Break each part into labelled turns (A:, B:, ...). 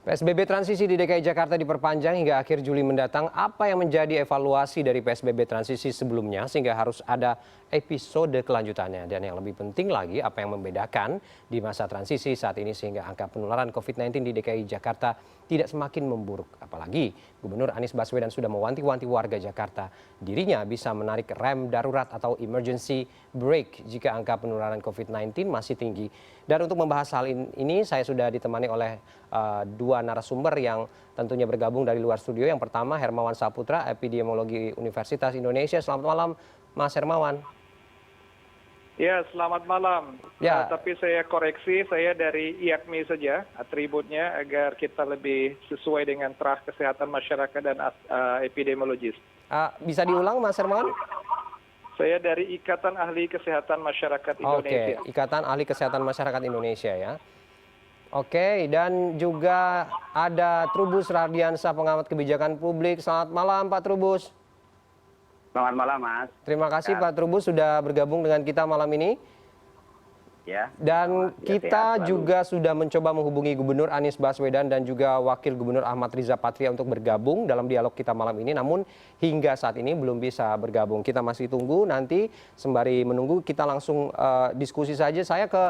A: PSBB transisi di DKI Jakarta diperpanjang hingga akhir Juli mendatang. Apa yang menjadi evaluasi dari PSBB transisi sebelumnya sehingga harus ada episode kelanjutannya? Dan yang lebih penting lagi, apa yang membedakan di masa transisi saat ini sehingga angka penularan COVID-19 di DKI Jakarta tidak semakin memburuk. Apalagi Gubernur Anies Baswedan sudah mewanti-wanti warga Jakarta dirinya bisa menarik rem darurat atau emergency brake jika angka penularan COVID-19 masih tinggi. Dan untuk membahas hal ini saya sudah ditemani oleh dua narasumber yang tentunya bergabung dari luar studio. Yang pertama Hermawan Saputra, epidemiologi Universitas Indonesia. Selamat malam Mas Hermawan.
B: Ya, selamat malam.
A: Ya.
B: Tapi saya koreksi, saya dari IAKMI saja atributnya agar kita lebih sesuai dengan terah kesehatan masyarakat dan epidemiologis.
A: Bisa diulang Mas Hermawan?
B: Saya dari Ikatan Ahli Kesehatan Masyarakat Indonesia.
A: Oke, Ikatan Ahli Kesehatan Masyarakat Indonesia ya. Oke, dan juga ada Trubus Rardiansah, pengamat kebijakan publik. Selamat malam Pak Trubus.
C: Selamat malam Mas.
A: Terima kasih Pak Trubus sudah bergabung dengan kita malam ini.
C: Ya.
A: Dan kita juga sudah mencoba menghubungi Gubernur Anies Baswedan dan juga Wakil Gubernur Ahmad Riza Patria untuk bergabung dalam dialog kita malam ini. Namun hingga saat ini belum bisa bergabung. Kita masih tunggu, nanti sembari menunggu kita langsung diskusi saja. Saya ke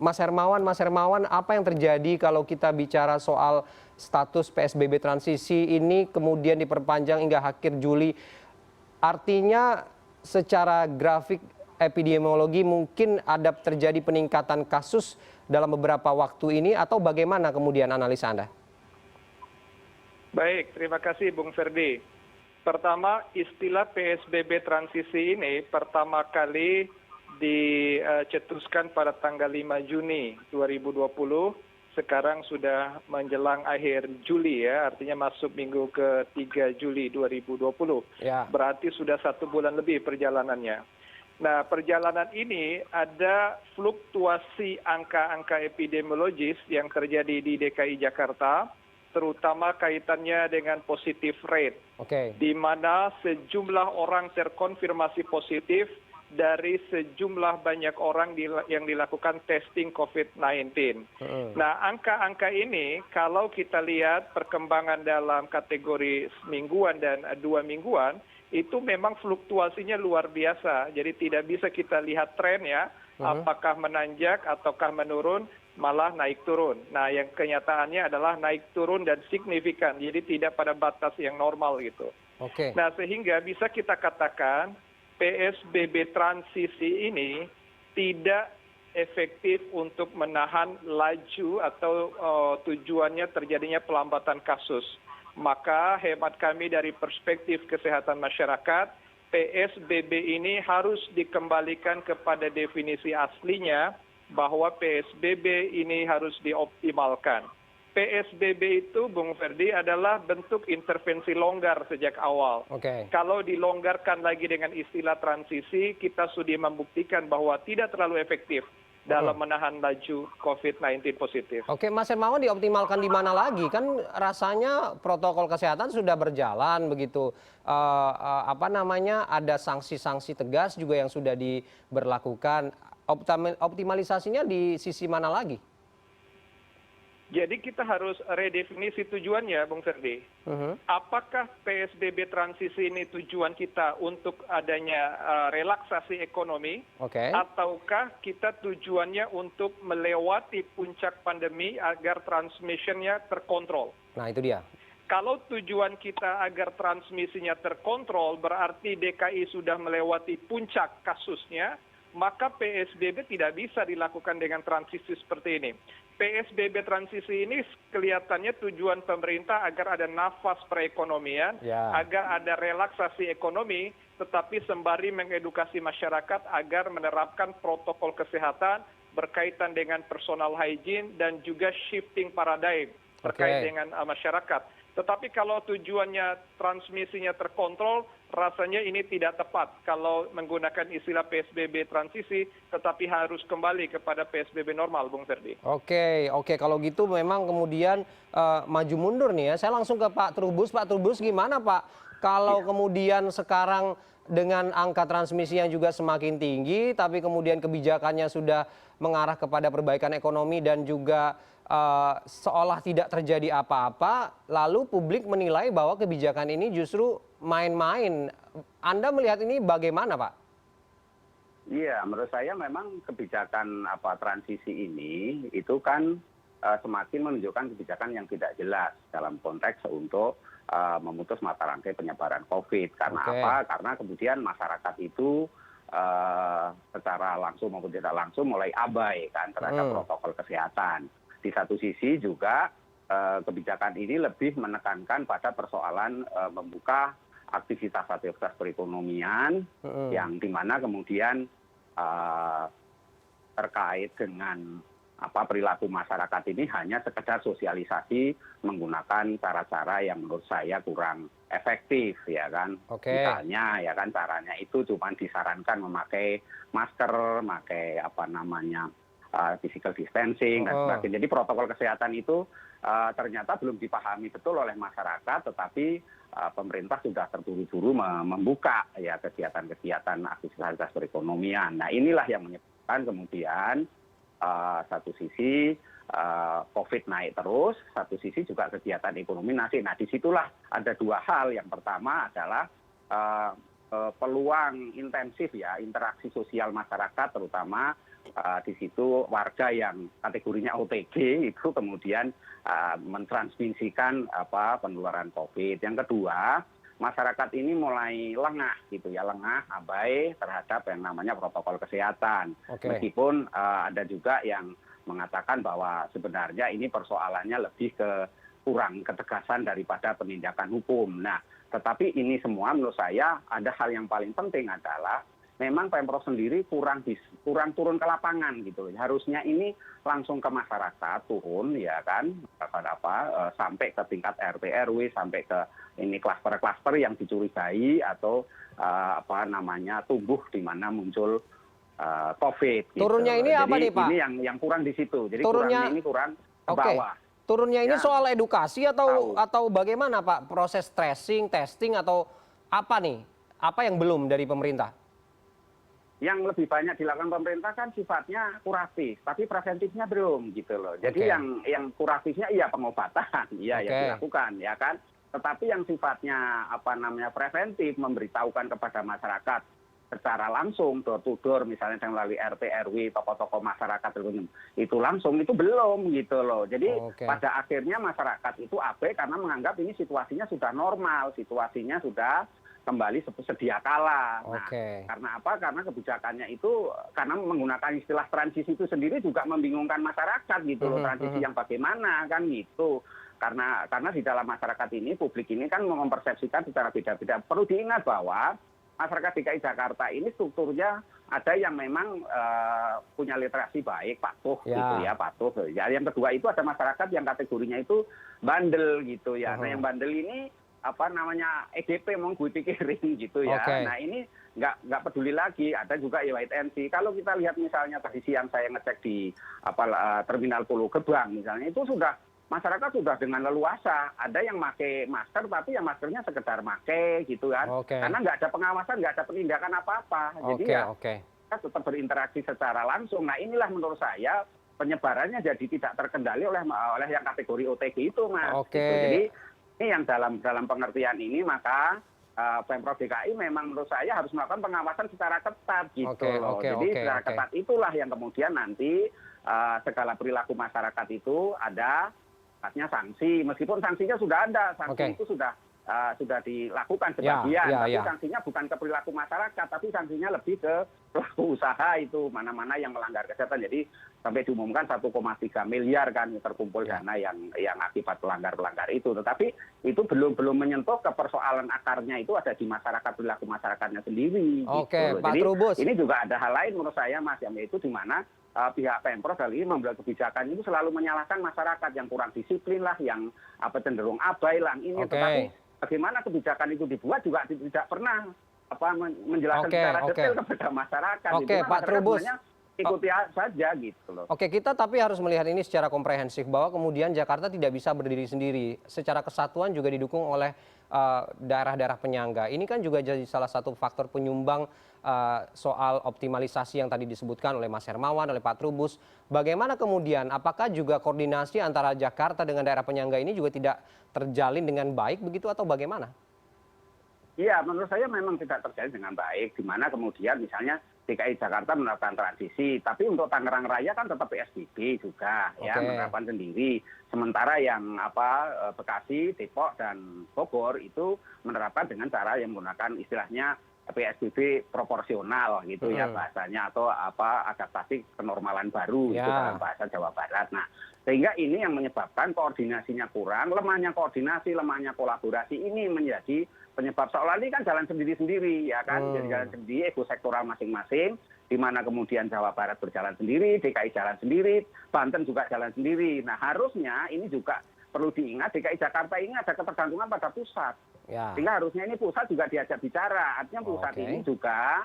A: Mas Hermawan. Mas Hermawan, apa yang terjadi kalau kita bicara soal status PSBB transisi ini kemudian diperpanjang hingga akhir Juli? Artinya secara grafik epidemiologi mungkin ada terjadi peningkatan kasus dalam beberapa waktu ini atau bagaimana kemudian analisa Anda?
B: Baik, terima kasih Bung Ferdi. Pertama, istilah PSBB transisi ini pertama kali dicetuskan pada tanggal 5 Juni 2020. Sekarang sudah menjelang akhir Juli ya, artinya masuk minggu ke-3 Juli 2020.
A: Ya.
B: Berarti sudah 1 bulan lebih perjalanannya. Nah, perjalanan ini ada fluktuasi angka-angka epidemiologis yang terjadi di DKI Jakarta, terutama kaitannya dengan positif rate, di mana sejumlah orang terkonfirmasi positif dari sejumlah banyak orang yang dilakukan testing COVID-19. Nah, angka-angka ini kalau kita lihat perkembangan dalam kategori semingguan dan 2 mingguan, itu memang fluktuasinya luar biasa. Jadi tidak bisa kita lihat tren ya, apakah menanjak ataukah menurun, malah naik turun. Nah, yang kenyataannya adalah naik turun dan signifikan. Jadi tidak pada batas yang normal gitu. Nah, sehingga bisa kita katakan PSBB transisi ini tidak efektif untuk menahan laju atau tujuannya terjadinya pelambatan kasus. Maka hemat kami dari perspektif kesehatan masyarakat, PSBB ini harus dikembalikan kepada definisi aslinya bahwa PSBB ini harus dioptimalkan. PSBB itu, Bung Ferdi, adalah bentuk intervensi longgar sejak awal. Kalau dilonggarkan lagi dengan istilah transisi, kita sudah membuktikan bahwa tidak terlalu efektif dalam menahan laju COVID-19 positif.
A: Oke, Mas Hermawan, dioptimalkan di mana lagi? Kan rasanya protokol kesehatan sudah berjalan begitu. Ada sanksi-sanksi tegas juga yang sudah diberlakukan. Optimalisasinya di sisi mana lagi?
B: Jadi kita harus redefinisi tujuannya, Bung Ferdi. Apakah PSBB transisi ini tujuan kita untuk adanya relaksasi ekonomi, ataukah kita tujuannya untuk melewati puncak pandemi agar transmisinya terkontrol?
A: Nah, itu dia.
B: Kalau tujuan kita agar transmisinya terkontrol, berarti DKI sudah melewati puncak kasusnya, maka PSBB tidak bisa dilakukan dengan transisi seperti ini. PSBB transisi ini kelihatannya tujuan pemerintah agar ada nafas perekonomian, agar ada relaksasi ekonomi, tetapi sembari mengedukasi masyarakat agar menerapkan protokol kesehatan berkaitan dengan personal hygiene dan juga shifting paradigm terkait dengan masyarakat. Tetapi kalau tujuannya transmisinya terkontrol, rasanya ini tidak tepat kalau menggunakan istilah PSBB transisi, tetapi harus kembali kepada PSBB normal, Bung Ferdi.
A: Oke, kalau gitu memang kemudian maju mundur nih ya. Saya langsung ke Pak Trubus. Pak Trubus, gimana Pak? Kalau kemudian sekarang dengan angka transmisi yang juga semakin tinggi, tapi kemudian kebijakannya sudah mengarah kepada perbaikan ekonomi dan juga seolah tidak terjadi apa-apa, lalu publik menilai bahwa kebijakan ini justru main-main. Anda melihat ini bagaimana, Pak?
C: Iya, menurut saya memang kebijakan transisi ini itu kan semakin menunjukkan kebijakan yang tidak jelas dalam konteks untuk memutus mata rantai penyebaran COVID. Karena
A: Oke.
C: apa? Karena kemudian masyarakat itu secara langsung maupun tidak langsung mulai abai kan terhadap protokol kesehatan. Di satu sisi juga kebijakan ini lebih menekankan pada persoalan membuka aktivitas perekonomian yang dimana kemudian terkait dengan perilaku masyarakat ini hanya sekedar sosialisasi menggunakan cara-cara yang menurut saya kurang efektif ya kan.
A: Oke.
C: Misalnya ya kan caranya itu cuma disarankan memakai masker, memakai physical distancing dan sebagainya. Jadi protokol kesehatan itu ternyata belum dipahami betul oleh masyarakat, tetapi pemerintah sudah terburu-buru membuka ya kegiatan-kegiatan aktivitas perekonomian. Nah inilah yang menyebabkan kemudian satu sisi COVID naik terus, satu sisi juga kegiatan ekonomi naik. Nah disitulah ada dua hal. Yang pertama adalah peluang intensif ya interaksi sosial masyarakat, terutama di situ warga yang kategorinya OTG itu kemudian mentransmisikan penularan COVID. Yang kedua, masyarakat ini mulai lengah gitu ya, lengah, abai terhadap yang namanya protokol kesehatan.
A: Oke.
C: Meskipun ada juga yang mengatakan bahwa sebenarnya ini persoalannya lebih ke kurang ketegasan daripada penindakan hukum. Nah, tetapi ini semua menurut saya ada hal yang paling penting adalah memang Pemprov sendiri kurang turun ke lapangan gitu. Harusnya ini langsung ke masyarakat turun ya kan, sampai ke tingkat RT RW, sampai ke ini klaster-klaster yang dicurigai atau tumbuh di mana muncul COVID.
A: Turunnya
C: gitu.
A: ini
C: Jadi
A: apa nih, Pak?
C: ini yang kurang di situ. Jadi
A: Turunnya-
C: kurangnya ini kurang ke
A: Oke.
C: bawah.
A: Turunnya ini
C: Ya.
A: soal edukasi
C: Tahu.
A: atau bagaimana, Pak? Proses tracing, testing atau apa nih? Apa yang belum dari pemerintah?
C: Yang lebih banyak dilakukan pemerintah kan sifatnya kuratif, tapi preventifnya belum gitu loh. Jadi
A: Oke.
C: yang kuratifnya iya pengobatan, iya
A: Oke.
C: yang dilakukan ya kan. Tetapi yang sifatnya preventif, memberitahukan kepada masyarakat secara langsung door to door misalnya melalui RT RW, tokoh-tokoh masyarakat itu langsung itu belum gitu loh. Jadi
A: Oke.
C: pada akhirnya masyarakat itu abai karena menganggap ini situasinya sudah normal, situasinya sudah kembali sedia kala. Nah,
A: Oke.
C: karena apa? Karena kebijakannya itu karena menggunakan istilah transisi itu sendiri juga membingungkan masyarakat gitu loh. Transisi yang bagaimana kan gitu. Karena di dalam masyarakat ini, publik ini kan mempersepsikan secara beda-beda. Perlu diingat bahwa masyarakat DKI Jakarta ini strukturnya ada yang memang punya literasi baik, patuh gitu ya, patuh. Ya, yang kedua itu ada masyarakat yang kategorinya itu bandel gitu ya. Nah, yang bandel ini EGP mau gue pikirin gitu ya.
A: Oke.
C: Nah ini nggak peduli lagi. Ada juga ya wait and see. Kalau kita lihat misalnya tadi siang saya ngecek di Terminal Pulau Gebang misalnya, itu sudah masyarakat sudah dengan leluasa. Ada yang pakai masker tapi yang maskernya sekedar pakai gitu kan.
A: Oke.
C: Karena nggak ada pengawasan, nggak ada penindakan apa-apa. Jadi kita tetap berinteraksi secara langsung. Nah inilah menurut saya penyebarannya jadi tidak terkendali oleh yang kategori OTG itu, Mas.
A: Oke.
C: Gitu. Jadi ini yang dalam pengertian ini maka Pemprov DKI memang menurut saya harus melakukan pengawasan secara ketat gitu loh. Jadi secara ketat itulah yang kemudian nanti segala perilaku masyarakat itu ada sanksi, meskipun sanksinya sudah ada, sanksi itu sudah dilakukan sebagian, tapi sanksinya bukan ke perilaku masyarakat, tapi sanksinya lebih ke pelaku usaha itu mana-mana yang melanggar kesehatan. Jadi sampai diumumkan 1,3 miliar kan terkumpul dana yang akibat pelanggar itu. Tetapi itu belum menyentuh ke persoalan akarnya itu ada di masyarakat, perilaku masyarakatnya sendiri.
A: Oke,
C: gitu.
A: Pak
C: Jadi
A: Trubus.
C: ini juga ada hal lain menurut saya, Mas, yaitu di mana pihak Pemprov kali ini membuat kebijakan itu selalu menyalahkan masyarakat yang kurang disiplin lah, yang cenderung abai lah ini. Tetapi bagaimana kebijakan itu dibuat juga tidak pernah menjelaskan secara detail kepada masyarakat.
A: Oke, Pak Trubus.
C: ikuti saja gitu loh.
A: Oke, kita tapi harus melihat ini secara komprehensif bahwa kemudian Jakarta tidak bisa berdiri sendiri. Secara kesatuan juga didukung oleh daerah-daerah penyangga. Ini kan juga jadi salah satu faktor penyumbang soal optimalisasi yang tadi disebutkan oleh Mas Hermawan, oleh Pak Trubus. Bagaimana kemudian, apakah juga koordinasi antara Jakarta dengan daerah penyangga ini juga tidak terjalin dengan baik begitu atau bagaimana?
C: Iya, menurut saya memang tidak terjalin dengan baik, di mana kemudian misalnya DKI Jakarta menerapkan transisi, tapi untuk Tangerang Raya kan tetap PSBB juga, ya menerapkan sendiri. Sementara yang Bekasi, Depok dan Bogor itu menerapkan dengan cara yang menggunakan istilahnya PSBB proporsional gitu ya bahasanya, atau adaptasi kenormalan baru itu dalam bahasa Jawa Barat. Nah, sehingga ini yang menyebabkan koordinasinya kurang, lemahnya koordinasi, lemahnya kolaborasi ini menjadi penyebab. Seolah ini kan jalan sendiri-sendiri ya kan, jadi jalan sendiri, ego sektoral masing-masing, di mana kemudian Jawa Barat berjalan sendiri, DKI jalan sendiri, Banten juga jalan sendiri. Nah, harusnya ini juga perlu diingat, DKI Jakarta ini ada ketergantungan pada pusat. Sehingga harusnya ini pusat juga diajak bicara. Artinya pusat ini juga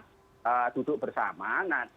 C: duduk bersama. Nah,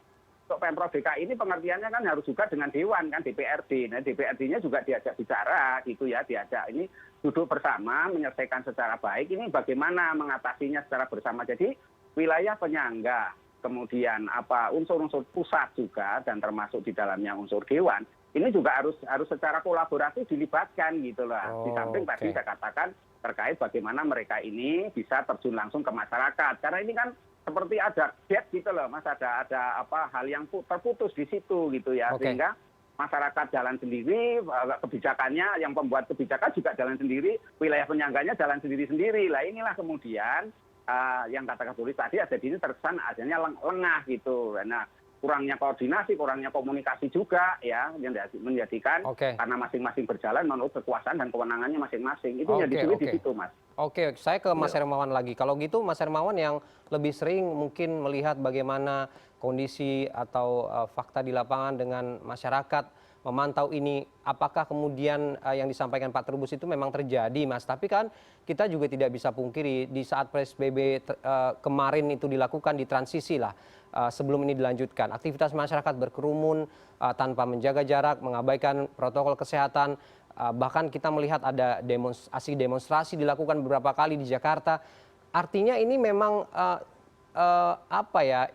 C: untuk Pemprov DKI ini pengertiannya kan harus juga dengan Dewan kan, DPRD. Nah, DPRD-nya juga diajak bicara gitu ya, diajak ini duduk bersama, menyelesaikan secara baik. Ini bagaimana mengatasinya secara bersama. Jadi wilayah penyangga, kemudian unsur-unsur pusat juga, dan termasuk di dalamnya unsur Dewan, ini juga harus secara kolaboratif dilibatkan gitu lah. Di samping tadi saya katakan terkait bagaimana mereka ini bisa terjun langsung ke masyarakat. Karena ini kan seperti ada gap gitu loh, Mas, ada hal yang terputus di situ gitu ya. Sehingga masyarakat jalan sendiri, kebijakannya, yang pembuat kebijakan juga jalan sendiri, wilayah penyangganya jalan sendiri-sendiri. Lah inilah kemudian yang katakan tulis tadi ada di sini terkesan adanya lengah gitu. Nah, kurangnya koordinasi, kurangnya komunikasi juga ya, yang menjadikan karena masing-masing berjalan menurut kekuasaan dan kewenangannya masing-masing. Itu jadi sulit di situ, Mas.
A: Oke, saya ke Mas Hermawan lagi. Kalau gitu Mas Hermawan yang lebih sering mungkin melihat bagaimana kondisi atau fakta di lapangan dengan masyarakat, memantau ini, apakah kemudian yang disampaikan Pak Trubus itu memang terjadi, Mas? Tapi kan kita juga tidak bisa pungkiri di saat PSBB kemarin itu dilakukan di transisi lah, sebelum ini dilanjutkan. Aktivitas masyarakat berkerumun tanpa menjaga jarak, mengabaikan protokol kesehatan, bahkan kita melihat ada demonstrasi dilakukan beberapa kali di Jakarta. Artinya ini memang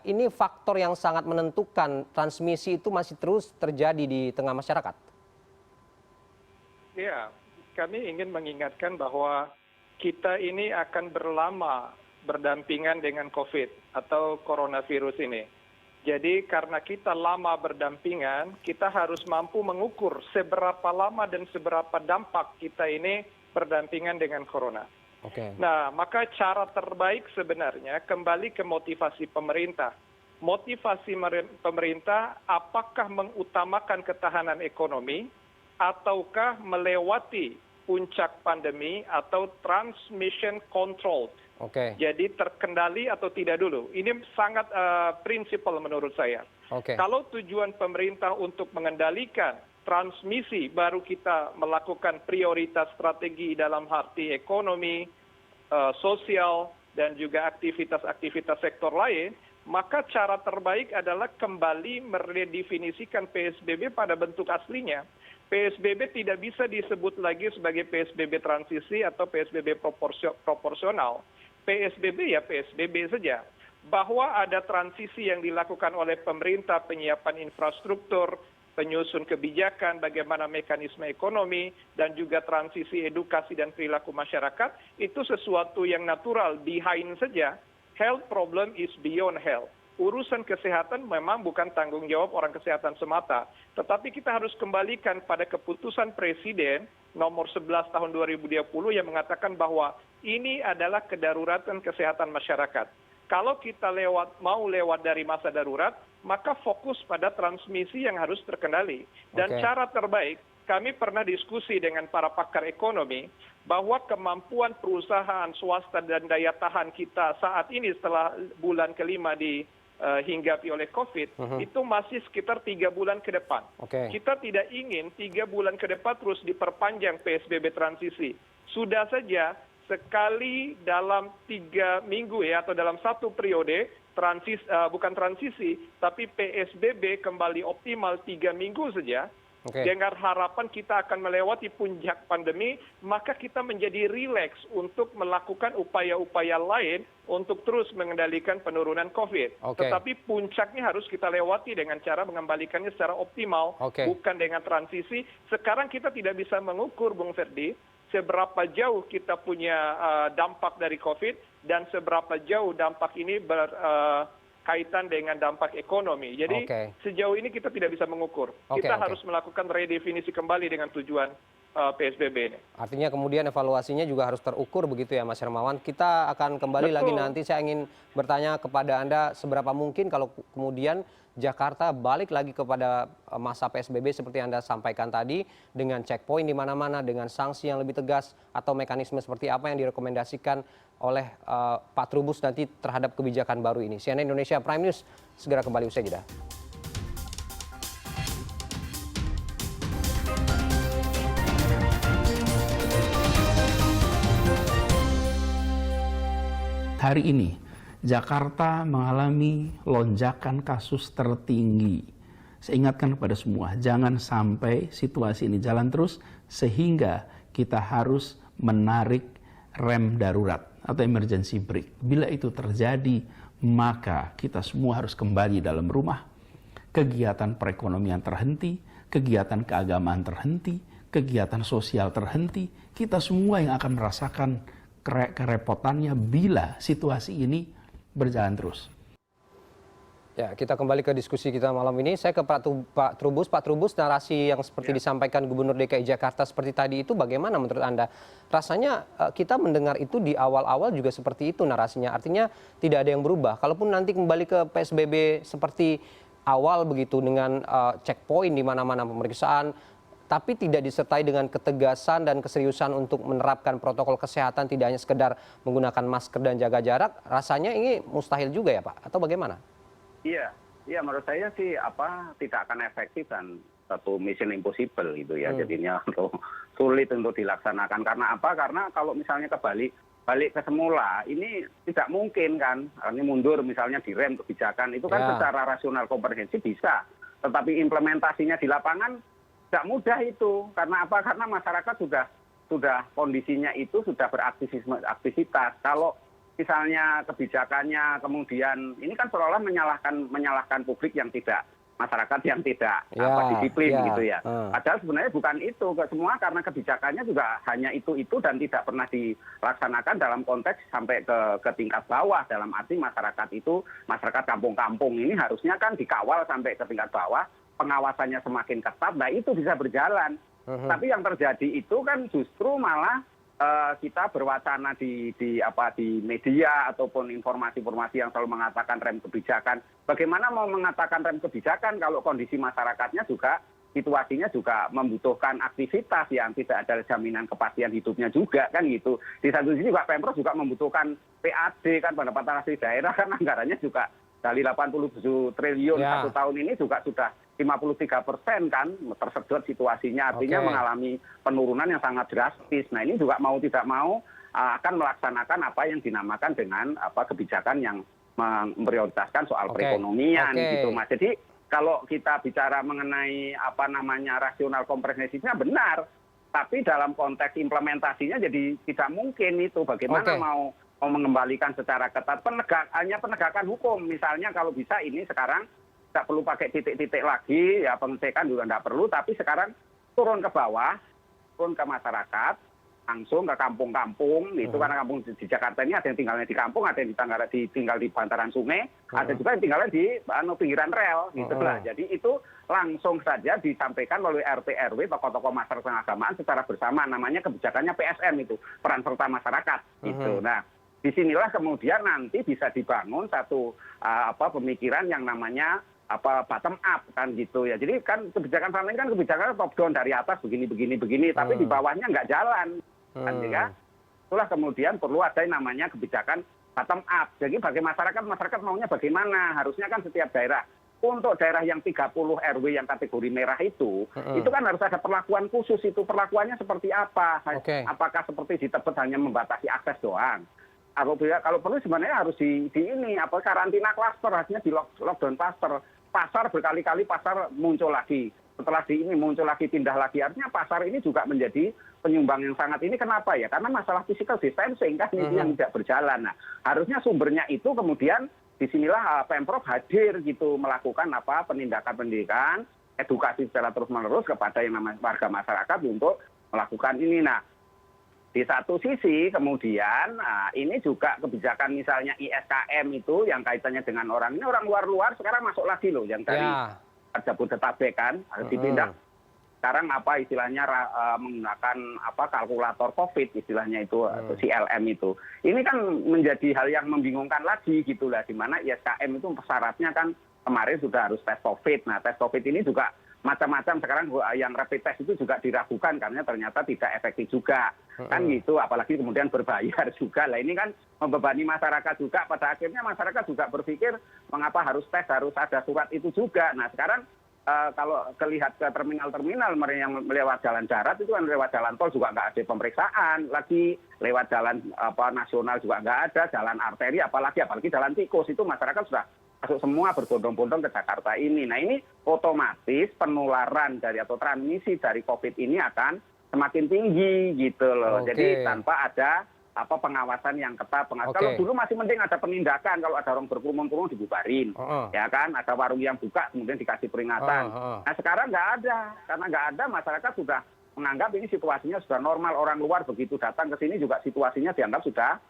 A: ini faktor yang sangat menentukan, transmisi itu masih terus terjadi di tengah masyarakat.
B: Ya, kami ingin mengingatkan bahwa kita ini akan berlama berdampingan dengan COVID atau coronavirus ini. Jadi karena kita lama berdampingan, kita harus mampu mengukur seberapa lama dan seberapa dampak kita ini berdampingan dengan corona. Nah, maka cara terbaik sebenarnya kembali ke motivasi pemerintah. Motivasi pemerintah apakah mengutamakan ketahanan ekonomi ataukah melewati puncak pandemi atau transmission control. Jadi terkendali atau tidak dulu. Ini sangat prinsipal menurut saya. Kalau tujuan pemerintah untuk mengendalikan transmisi, baru kita melakukan prioritas strategi dalam arti ekonomi, sosial, dan juga aktivitas-aktivitas sektor lain, maka cara terbaik adalah kembali meredefinisikan PSBB pada bentuk aslinya. PSBB tidak bisa disebut lagi sebagai PSBB transisi atau PSBB proporsional. PSBB ya PSBB saja. Bahwa ada transisi yang dilakukan oleh pemerintah, penyiapan infrastruktur, penyusun kebijakan, bagaimana mekanisme ekonomi, dan juga transisi edukasi dan perilaku masyarakat, itu sesuatu yang natural, behind saja. Health problem is beyond health. Urusan kesehatan memang bukan tanggung jawab orang kesehatan semata, tetapi kita harus kembalikan pada keputusan Presiden nomor 11 tahun 2020 yang mengatakan bahwa ini adalah kedaruratan kesehatan masyarakat. Kalau kita mau lewat dari masa darurat, maka fokus pada transmisi yang harus terkendali. Dan cara terbaik, kami pernah diskusi dengan para pakar ekonomi, bahwa kemampuan perusahaan swasta dan daya tahan kita saat ini setelah bulan kelima dihinggapi oleh COVID, itu masih sekitar 3 bulan ke depan. Kita tidak ingin 3 bulan ke depan terus diperpanjang PSBB transisi. Sudah saja sekali dalam 3 minggu ya, atau dalam satu periode, bukan transisi, tapi PSBB kembali optimal 3 minggu saja, dengan harapan kita akan melewati puncak pandemi, maka kita menjadi rileks untuk melakukan upaya-upaya lain untuk terus mengendalikan penurunan COVID. Tetapi puncaknya harus kita lewati dengan cara mengembalikannya secara optimal, bukan dengan transisi. Sekarang kita tidak bisa mengukur, Bung Ferdi, seberapa jauh kita punya dampak dari COVID dan seberapa jauh dampak ini berkaitan dengan dampak ekonomi. Jadi sejauh ini kita tidak bisa mengukur. Kita harus melakukan redefinisi kembali dengan tujuan PSBB ini.
A: Artinya kemudian evaluasinya juga harus terukur begitu ya Mas Hermawan. Kita akan kembali lagi nanti, saya ingin bertanya kepada Anda seberapa mungkin kalau kemudian Jakarta balik lagi kepada masa PSBB seperti Anda sampaikan tadi, dengan checkpoint di mana-mana, dengan sanksi yang lebih tegas, atau mekanisme seperti apa yang direkomendasikan oleh Pak Trubus nanti terhadap kebijakan baru ini. CNN Indonesia Prime News segera kembali usai jeda.
D: Hari ini Jakarta mengalami lonjakan kasus tertinggi. Saya ingatkan kepada semua, jangan sampai situasi ini jalan terus sehingga kita harus menarik rem darurat atau emergency brake. Bila itu terjadi, maka kita semua harus kembali dalam rumah. Kegiatan perekonomian terhenti, kegiatan keagamaan terhenti, kegiatan sosial terhenti. Kita semua yang akan merasakan kerepotannya bila situasi ini berjalan terus.
A: Ya, kita kembali ke diskusi kita malam ini. Saya ke Pak Trubus. Pak Trubus, narasi yang seperti disampaikan Gubernur DKI Jakarta seperti tadi itu bagaimana menurut Anda? Rasanya kita mendengar itu di awal-awal juga seperti itu narasinya. Artinya tidak ada yang berubah. Kalaupun nanti kembali ke PSBB seperti awal begitu dengan checkpoint di mana-mana pemeriksaan, tapi tidak disertai dengan ketegasan dan keseriusan untuk menerapkan protokol kesehatan, tidak hanya sekedar menggunakan masker dan jaga jarak, rasanya ini mustahil juga ya Pak? Atau bagaimana?
C: Iya, menurut saya sih tidak akan efektif dan satu mission impossible gitu ya. Jadinya sulit untuk dilaksanakan. Karena apa? Karena kalau misalnya balik ke semula, ini tidak mungkin kan. Ini mundur misalnya direm kebijakan, itu kan secara rasional komprehensif bisa. Tetapi implementasinya di lapangan tidak mudah itu. Karena apa? Karena masyarakat sudah kondisinya itu sudah beraktivitas. Kalau misalnya kebijakannya kemudian ini kan seolah-olah menyalahkan publik yang tidak, masyarakat yang tidak disiplin gitu ya. Padahal sebenarnya bukan itu. Semua karena kebijakannya juga hanya itu dan tidak pernah dilaksanakan dalam konteks sampai ke tingkat bawah. Dalam arti masyarakat kampung-kampung ini harusnya kan dikawal sampai ke tingkat bawah. Pengawasannya semakin ketat, nah itu bisa berjalan. Tapi yang terjadi itu kan justru malah kita berwacana di media ataupun informasi-informasi yang selalu mengatakan rem kebijakan. Bagaimana mau mengatakan rem kebijakan kalau kondisi masyarakatnya juga situasinya juga membutuhkan aktivitas yang tidak ada jaminan kepastian hidupnya juga kan gitu. Di satu sisi juga Pemprov juga membutuhkan PAD kan, pendapatan asli daerah kan, anggarannya juga dari 87 triliun satu tahun ini juga sudah 53% kan tersedot situasinya, artinya mengalami penurunan yang sangat drastis. Nah ini juga mau tidak mau akan melaksanakan apa yang dinamakan dengan kebijakan yang memprioritaskan soal perekonomian gitu Mas. Jadi kalau kita bicara mengenai rasional komprehensifnya benar, tapi dalam konteks implementasinya jadi tidak mungkin itu. Bagaimana mau mengembalikan secara ketat hanya penegakan hukum. Misalnya kalau bisa ini sekarang tidak perlu pakai titik-titik lagi, ya pengecekan juga tidak perlu, tapi sekarang turun ke bawah, turun ke masyarakat, langsung ke kampung-kampung, itu karena kampung di Jakarta ini ada yang tinggalnya di kampung, ada yang tinggal di bantaran sungai, ada juga yang tinggalnya di pinggiran rel, gitu lah. Jadi itu langsung saja disampaikan melalui RT RW, tokoh-tokoh masyarakat keagamaan secara bersama, namanya kebijakannya PSM itu, peran serta masyarakat, gitu. Nah, disinilah kemudian nanti bisa dibangun satu pemikiran yang namanya bottom up kan gitu ya. Jadi kan kebijakan selama ini kan kebijakan top down dari atas begini, tapi di bawahnya nggak jalan kan ya. Itulah kemudian perlu ada yang namanya kebijakan bottom up. Jadi bagi masyarakat maunya bagaimana? Harusnya kan setiap daerah untuk daerah yang 30 RW yang kategori merah itu kan harus ada perlakuan khusus itu. Perlakuannya seperti apa? Apakah seperti di Tebet hanya membatasi akses doang? Kalau perlu sebenarnya harus di ini karantina klaster, harusnya di lockdown klaster. Pasar berkali-kali pasar muncul lagi. Setelah di ini muncul lagi, pindah lagi. Artinya pasar ini juga menjadi penyumbang yang sangat ini. Kenapa ya? Karena masalah physical distancing kan itu yang tidak berjalan. Nah, harusnya sumbernya itu kemudian disinilah Pemprov hadir gitu melakukan penindakan, edukasi secara terus-menerus kepada yang namanya warga masyarakat untuk melakukan ini. Nah, di satu sisi kemudian ini juga kebijakan misalnya ISKM itu yang kaitannya dengan orang luar sekarang masuk lagi loh yang dari Jabodetabek kan dipindah. Sekarang istilahnya menggunakan kalkulator COVID istilahnya itu atau CLM itu. Ini kan menjadi hal yang membingungkan lagi gitulah, di mana ISKM itu syaratnya kan kemarin sudah harus tes COVID. Nah, tes COVID ini juga macam-macam sekarang yang rapid test itu juga diragukan karena ternyata tidak efektif juga. Kan gitu, apalagi kemudian berbayar juga. Lah ini kan membebani masyarakat juga, pada akhirnya masyarakat juga berpikir mengapa harus tes, harus ada surat itu juga. Nah, sekarang kalau lihat ke terminal-terminal yang lewat jalan darat itu kan lewat jalan tol juga nggak ada pemeriksaan lagi, lewat jalan nasional juga nggak ada, jalan arteri apalagi jalan tikus itu masyarakat sudah masuk semua berbondong-bondong ke Jakarta ini. Nah ini otomatis penularan dari atau transmisi dari COVID ini akan semakin tinggi gitu loh. Jadi tanpa ada pengawasan yang ketat. Kalau dulu masih mending ada penindakan, kalau ada orang berkerumun-kerumun dibubarin, ya kan, ada warung yang buka kemudian dikasih peringatan. Nah sekarang nggak ada, karena nggak ada masyarakat sudah menganggap ini situasinya sudah normal, orang luar begitu datang ke sini juga situasinya dianggap sudah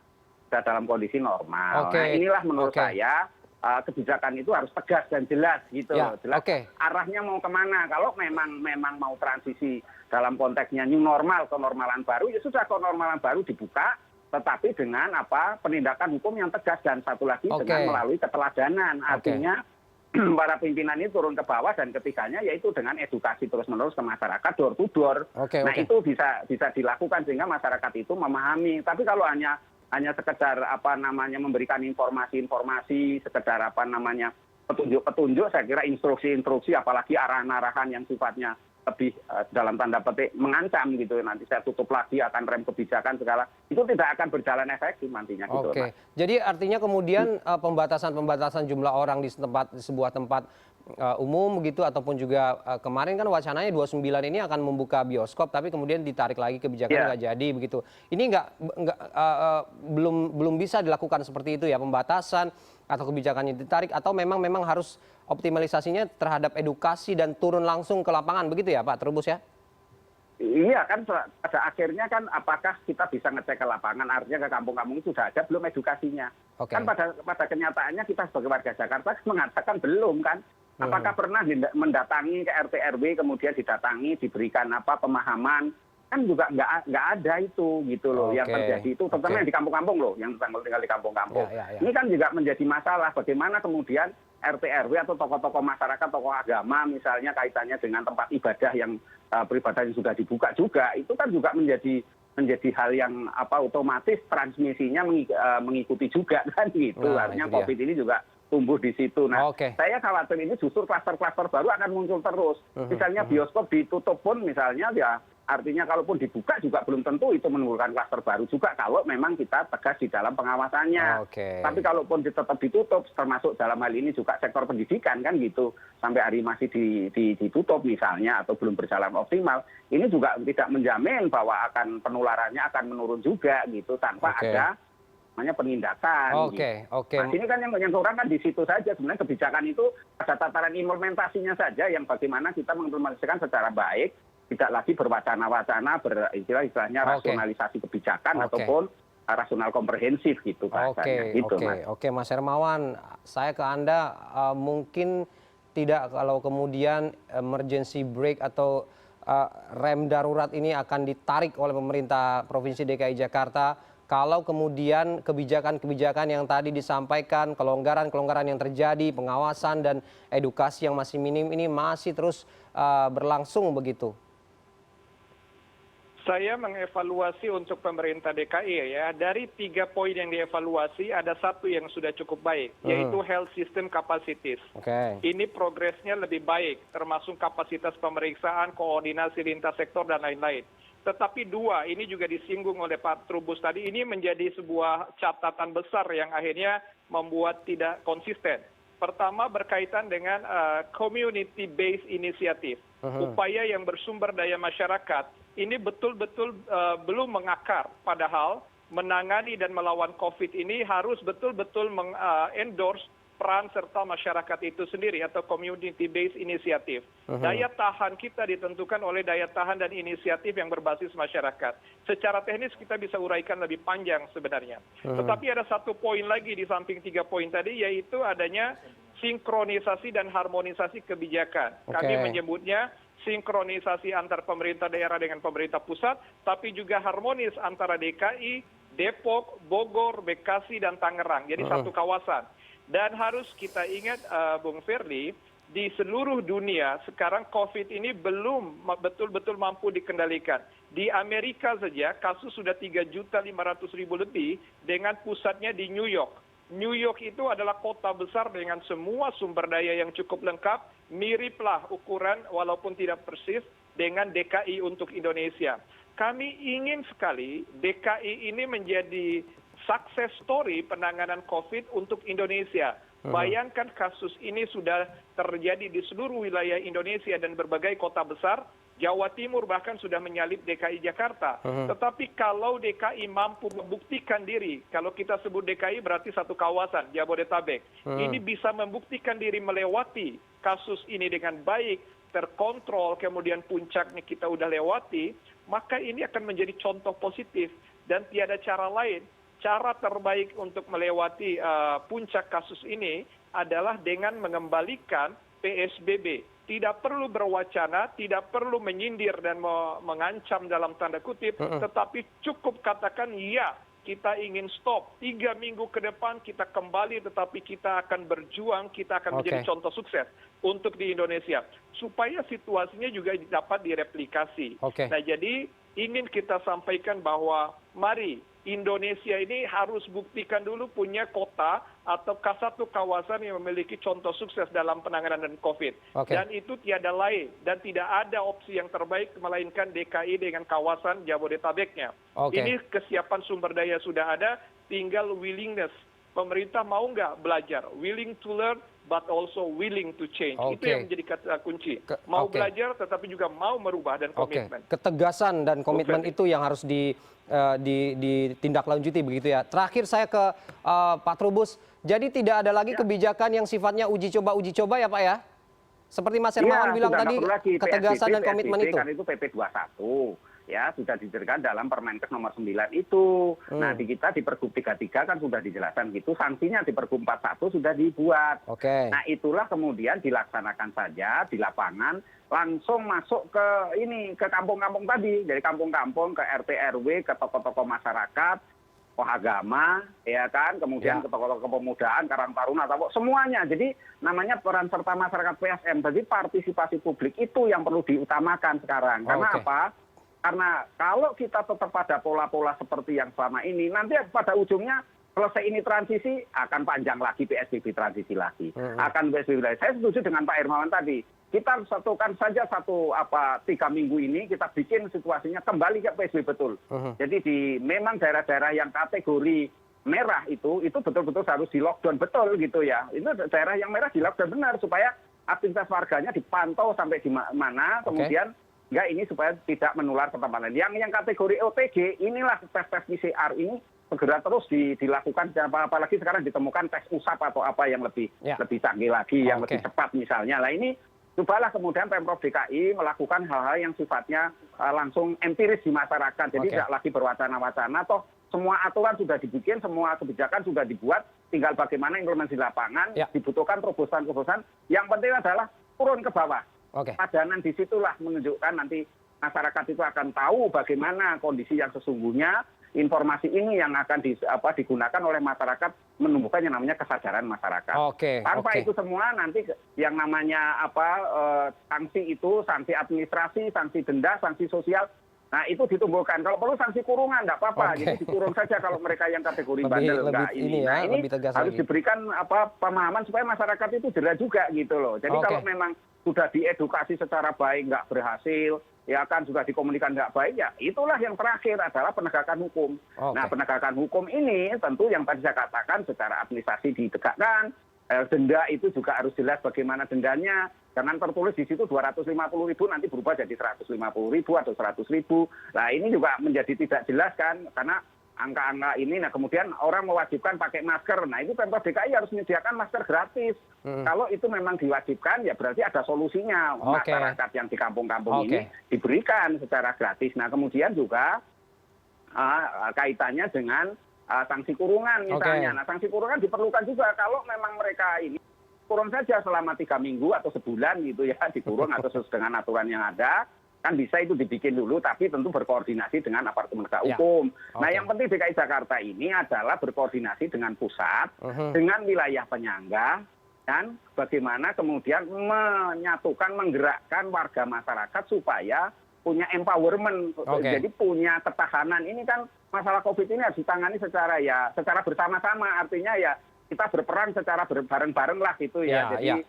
C: dalam kondisi normal. Nah inilah menurut saya kebijakan itu harus tegas dan jelas gitu, jelas arahnya mau kemana. Kalau memang mau transisi dalam konteksnya new normal, kenormalan baru, ya sudah kenormalan baru dibuka. Tetapi dengan penindakan hukum yang tegas dan satu lagi dengan melalui keteladanan. Artinya para pimpinan ini turun ke bawah dan ketiganya yaitu dengan edukasi terus-menerus ke masyarakat door to door. Nah itu bisa dilakukan sehingga masyarakat itu memahami. Tapi kalau hanya sekedar memberikan informasi-informasi, sekedar petunjuk-petunjuk, saya kira instruksi-instruksi apalagi arahan-arahan yang sifatnya lebih dalam tanda petik mengancam gitu, nanti saya tutup lagi akan rem kebijakan segala itu tidak akan berjalan efektif nantinya gitu.
A: Jadi artinya kemudian pembatasan jumlah orang di sebuah tempat umum gitu ataupun juga kemarin kan wacananya 29 ini akan membuka bioskop tapi kemudian ditarik lagi kebijakan nggak jadi begitu. Ini belum bisa dilakukan seperti itu ya, pembatasan atau kebijakannya ditarik, atau memang harus optimalisasinya terhadap edukasi dan turun langsung ke lapangan begitu ya Pak Trubus ya?
C: Iya kan pada akhirnya kan apakah kita bisa ngecek ke lapangan, artinya ke kampung-kampung itu sudah ada belum edukasinya. Kan pada kenyataannya kita sebagai warga Jakarta mengatakan belum kan. Apakah pernah mendatangi ke RT RW kemudian didatangi diberikan pemahaman, kan juga nggak ada itu gitu loh. Yang terjadi itu terutama yang di kampung-kampung loh, yang tinggal di kampung-kampung. Ini kan juga menjadi masalah bagaimana kemudian RT RW atau tokoh-tokoh masyarakat, tokoh agama misalnya kaitannya dengan tempat ibadah yang beribadah yang sudah dibuka juga, itu kan juga menjadi hal yang otomatis transmisinya mengikuti juga kan gitu. Artinya COVID ini juga tumbuh di situ. Nah, saya khawatir ini justru klaster-klaster baru akan muncul terus. Misalnya bioskop ditutup pun misalnya ya artinya kalaupun dibuka juga belum tentu itu menimbulkan klaster baru juga kalau memang kita tegas di dalam pengawasannya. Tapi kalaupun tetap ditutup termasuk dalam hal ini juga sektor pendidikan kan gitu sampai hari masih ditutup misalnya atau belum berjalan optimal, ini juga tidak menjamin bahwa penularannya akan menurun juga gitu tanpa ada penindakan. Nah, ini kan yang kurang kan di situ saja. Sebenarnya kebijakan itu pada tataran implementasinya saja yang bagaimana kita mengimplementasikan secara baik, tidak lagi berwacana-wacana, istilahnya rasionalisasi kebijakan ataupun rasional komprehensif gitu bahasanya.
A: Oke, Mas Hermawan, saya ke Anda mungkin tidak kalau kemudian emergency brake atau rem darurat ini akan ditarik oleh pemerintah Provinsi DKI Jakarta. Kalau kemudian kebijakan-kebijakan yang tadi disampaikan, kelonggaran-kelonggaran yang terjadi, pengawasan dan edukasi yang masih minim ini masih terus berlangsung begitu?
B: Saya mengevaluasi untuk pemerintah DKI ya, dari 3 poin yang dievaluasi ada 1 yang sudah cukup baik, yaitu health system capacities. Ini progresnya lebih baik, termasuk kapasitas pemeriksaan, koordinasi lintas sektor dan lain-lain. Tetapi 2, ini juga disinggung oleh Pak Trubus tadi, ini menjadi sebuah catatan besar yang akhirnya membuat tidak konsisten. Pertama berkaitan dengan community-based initiative, upaya yang bersumber daya masyarakat. Ini betul-betul belum mengakar, padahal menangani dan melawan COVID ini harus betul-betul endorse peran serta masyarakat itu sendiri atau community-based initiative. Daya tahan kita ditentukan oleh daya tahan dan inisiatif yang berbasis masyarakat. Secara teknis kita bisa uraikan lebih panjang sebenarnya. Tetapi ada 1 poin lagi di samping 3 poin tadi, yaitu adanya sinkronisasi dan harmonisasi kebijakan. Kami menyebutnya sinkronisasi antar pemerintah daerah dengan pemerintah pusat, tapi juga harmonis antara DKI, Depok, Bogor, Bekasi, dan Tangerang. Jadi satu kawasan. Dan harus kita ingat, Bung Ferdi, di seluruh dunia sekarang COVID ini belum betul-betul mampu dikendalikan. Di Amerika saja kasus sudah 3.500.000 lebih dengan pusatnya di New York. New York itu adalah kota besar dengan semua sumber daya yang cukup lengkap, miriplah ukuran walaupun tidak persis dengan DKI untuk Indonesia. Kami ingin sekali DKI ini menjadi success story penanganan COVID untuk Indonesia. Bayangkan kasus ini sudah terjadi di seluruh wilayah Indonesia dan berbagai kota besar. Jawa Timur bahkan sudah menyalip DKI Jakarta. Tetapi kalau DKI mampu membuktikan diri, kalau kita sebut DKI berarti satu kawasan, Jabodetabek. Ini bisa membuktikan diri melewati kasus ini dengan baik, terkontrol, kemudian puncaknya kita udah lewati, maka ini akan menjadi contoh positif. Dan tiada cara lain. Cara terbaik untuk melewati puncak kasus ini adalah dengan mengembalikan PSBB. Tidak perlu berwacana, tidak perlu menyindir dan mengancam dalam tanda kutip, tetapi cukup katakan ya, kita ingin stop. 3 minggu ke depan kita kembali, tetapi kita akan berjuang, kita akan menjadi contoh sukses untuk di Indonesia. Supaya situasinya juga dapat direplikasi. Nah jadi ingin kita sampaikan bahwa mari Indonesia ini harus buktikan dulu punya kota atau satu kawasan yang memiliki contoh sukses dalam penanganan COVID. Dan itu tiada lain dan tidak ada opsi yang terbaik melainkan DKI dengan kawasan Jabodetabeknya. Ini kesiapan sumber daya sudah ada, tinggal willingness. Pemerintah mau nggak belajar, willing to learn, but also willing to change. Itu yang menjadi kata kunci. Mau belajar, tetapi juga mau merubah dan komitmen.
A: Ketegasan dan komitmen itu yang harus ditindaklanjuti begitu ya. Terakhir saya ke Pak Trubus. Jadi tidak ada lagi kebijakan yang sifatnya uji coba ya Pak ya? Seperti Mas Hermawan bilang tadi, ketegasan dan komitmen itu.
C: Kan itu PP 21. Ya, sudah didirikan dalam Permenkes nomor 9 itu. Nah, di kita di Pergub 33 kan sudah dijelaskan gitu, sanksinya di Pergub 41 sudah dibuat. Nah, itulah kemudian dilaksanakan saja di lapangan, langsung masuk ke kampung-kampung tadi, dari kampung-kampung ke RT RW, ke tokoh-tokoh masyarakat, tokoh agama, ya kan, kemudian ke tokoh-tokoh kepemudaan, Karang Taruna, semuanya. Jadi namanya peran serta masyarakat PSM. Jadi partisipasi publik itu yang perlu diutamakan sekarang. Karena apa? Karena kalau kita tetap pada pola-pola seperti yang selama ini, nanti pada ujungnya selesai ini transisi, akan panjang lagi PSBB transisi lagi. Akan PSBB lagi. Saya setuju dengan Pak Hermawan tadi. Kita satukan saja 3 minggu ini, kita bikin situasinya kembali ke PSBB betul. Jadi memang daerah-daerah yang kategori merah itu betul-betul harus di lockdown betul gitu ya. Itu daerah yang merah di lockdown benar, supaya aktivitas warganya dipantau sampai di mana, kemudian enggak ini supaya tidak menular ke tempat lain. Yang kategori OTG, inilah tes PCR ini segera terus dilakukan, apalagi sekarang ditemukan tes usap atau apa yang lebih canggih lagi, yang lebih cepat misalnya. Nah ini cobalah kemudian Pemprov DKI melakukan hal-hal yang sifatnya langsung empiris di masyarakat. Jadi tidak lagi berwacana-wacana, toh semua aturan sudah dibikin, semua kebijakan sudah dibuat, tinggal bagaimana implementasi di lapangan, dibutuhkan terobosan-terobosan. Yang penting adalah turun ke bawah. Padanan disitulah menunjukkan nanti masyarakat itu akan tahu bagaimana kondisi yang sesungguhnya. Informasi ini yang akan digunakan oleh masyarakat, menumbuhkan yang namanya kesadaran masyarakat. Tanpa itu semua nanti yang namanya sanksi itu, sanksi administrasi, sanksi denda, sanksi sosial, Nah, itu ditumbuhkan. Kalau perlu sanksi kurungan, enggak apa-apa. Jadi dikurung saja kalau mereka yang kategori bandel enggak ini. Nah, ini harus diberikan pemahaman supaya masyarakat itu jelas juga gitu loh. Jadi kalau memang sudah diedukasi secara baik nggak berhasil, ya kan sudah dikomunikasikan nggak baik, ya itulah yang terakhir adalah penegakan hukum. Nah, penegakan hukum ini tentu yang tadi saya katakan secara administrasi ditegakkan. Denda itu juga harus jelas bagaimana dendanya. Jangan tertulis di situ 250.000 nanti berubah jadi 150.000 atau 100.000. Nah, ini juga menjadi tidak jelas kan karena angka-angka ini. Nah, kemudian orang mewajibkan pakai masker. Nah, itu Pemprov DKI harus menyediakan masker gratis. Kalau itu memang diwajibkan ya berarti ada solusinya. Masyarakat yang di kampung-kampung ini diberikan secara gratis. Nah, kemudian juga kaitannya dengan sanksi kurungan misalnya. Nah, sanksi kurungan diperlukan juga kalau memang mereka ini kurun saja selama 3 minggu atau sebulan gitu ya, dikurung atau sesuai dengan aturan yang ada, kan bisa itu dibikin dulu, tapi tentu berkoordinasi dengan aparat penegak hukum. Nah, yang penting DKI Jakarta ini adalah berkoordinasi dengan pusat, dengan wilayah penyangga, dan bagaimana kemudian menyatukan, menggerakkan warga masyarakat supaya punya empowerment, jadi punya ketahanan. Ini kan masalah COVID ini harus ditangani secara bersama-sama, artinya ya kita berperan secara bareng-bareng lah gitu ya. Jadi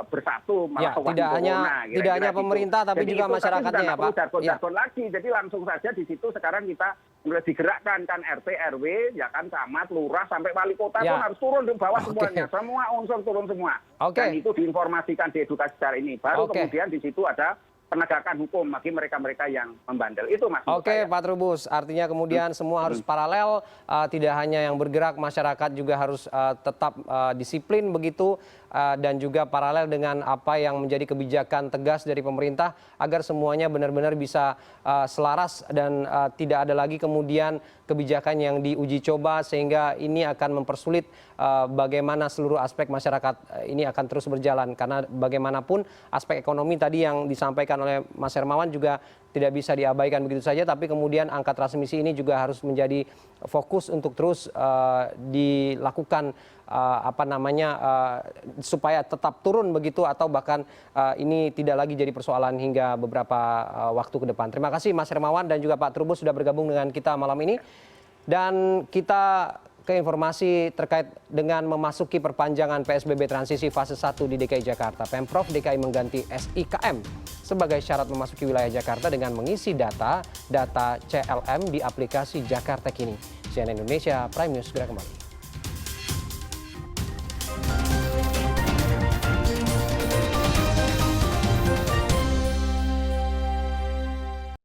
C: bersatu melawan corona.
A: Tidak hanya pemerintah tapi juga masyarakatnya ya Pak.
C: Jargon lagi. Jadi langsung saja di situ sekarang kita mulai digerakkan kan RT, RW, ya kan camat, lurah sampai wali kota pun harus turun di bawah semuanya. Semua unsur turun semua. Dan itu diinformasikan, diedukasi secara ini. Baru kemudian di situ ada penegakan hukum bagi mereka-mereka yang membandel itu, Mas.
A: Pak Trubus, artinya kemudian semua harus paralel, tidak hanya yang bergerak, masyarakat juga harus tetap disiplin begitu, dan juga paralel dengan apa yang menjadi kebijakan tegas dari pemerintah agar semuanya benar-benar bisa selaras dan tidak ada lagi kemudian kebijakan yang diuji coba sehingga ini akan mempersulit bagaimana seluruh aspek masyarakat ini akan terus berjalan, karena bagaimanapun aspek ekonomi tadi yang disampaikan oleh Mas Hermawan juga tidak bisa diabaikan begitu saja, tapi kemudian angka transmisi ini juga harus menjadi fokus untuk terus dilakukan supaya tetap turun begitu, atau bahkan ini tidak lagi jadi persoalan hingga beberapa waktu ke depan. Terima kasih Mas Hermawan dan juga Pak Trubus sudah bergabung dengan kita malam ini. Dan kita ke informasi terkait dengan memasuki perpanjangan PSBB transisi fase 1 di DKI Jakarta. Pemprov DKI mengganti SIKM sebagai syarat memasuki wilayah Jakarta dengan mengisi data CLM di aplikasi Jakarta Kini. CNN Indonesia Prime News segera kembali.